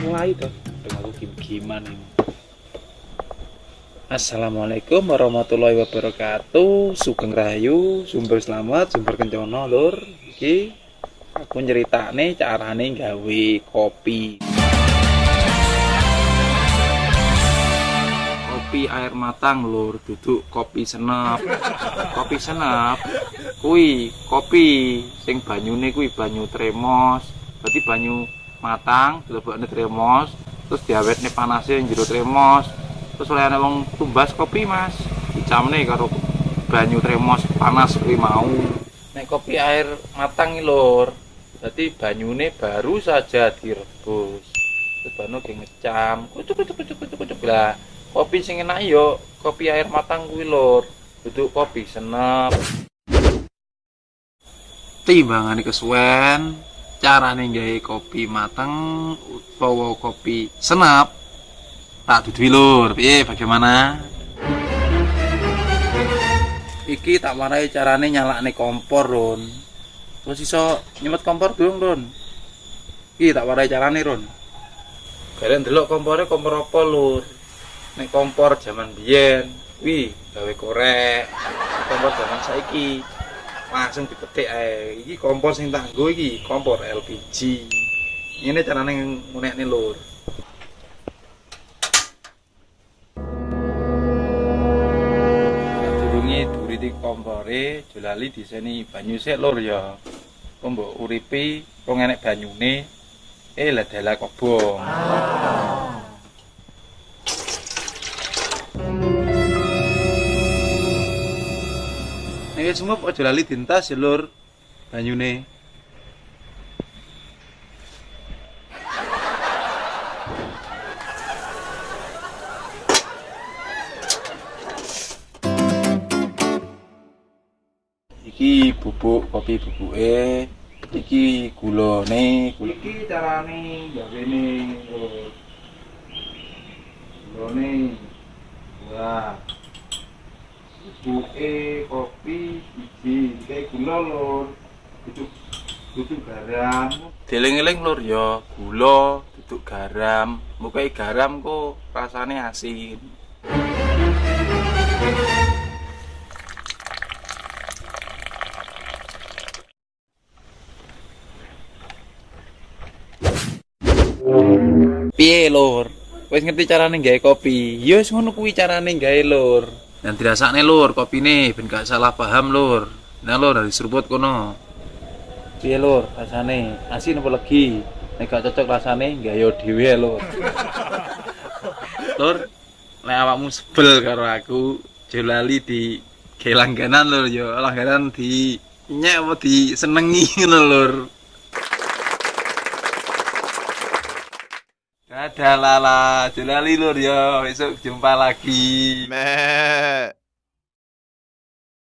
mulai toh. Aku gimana ini. Assalamualaikum warahmatullahi wabarakatuh. Sugeng Rahayu, sumber selamat, sumber kencono lur. Iki aku nyeritane carane gawe kopi. Kopi air matang lur, duduk kopi senep. Kopi senep kuwi kopi sing banyune kuwi banyu tremos. Berarti banyu matang dilebokne tremos, terus diawetne panase njero tremos. Terus oleh ana wong tumbas kopi Mas, dicamne karo banyu tremos panas kuwi mau. Nek kopi air matang iki lur, berarti banyune baru saja direbus. Terus bano ge ngecam, kucuk. Lah, kopi sing enak yo kopi air matang kuwi lur, duduk kopi senep. Timbangane kesuwen, carane gawe kopi mateng utawa kopi senep. Tak duduhi lur, piye bagaimana? Iki tak warai carane nyalakne kompor, Ron. Terus iso nyemet kompor durung, Ron. Iki tak warai carane, Ron. Kalian delok kompore kompor apa, Lur? Nek kompor zaman biyen, kuwi gawe korek. Kompor zaman saiki langsung dipetik ae. Iki kompor sing tak nggo iki kompor LPG. Ngene carane ngunekne, Lur. Duriti kompore jolali diseni banyu sik lur ya. Kok mbok uripi kok enek banyune lah dalah kobong. Nek semua aja lali dintas ya lur banyune. Iki bubuk kopi bubuke, iki gulane, iki carane gawene lur. Gulane. Wah. Bubuke kopi iki gula lur. Duduk garam. Dieling-eling lur ya, gula, duduk garam. Mukai garam kok rasane asin. Piye lur? Wis ngerti carane gawe kopi? Ya wis ngono kuwi carane gawe lur. Dan dirasakne lur kopine ben gak salah paham lur. Nah lur dari seruput kono. Piye lur rasane? Asin apa legi? Nek gak cocok rasane gawe dhewe lur. Lur, nek awakmu sebel karo aku, jolali di gawe langganan lur ya. Langganan di nyek apa disenengi ngono lur. Ada lala, jolali lur ya, besok jumpa lagi.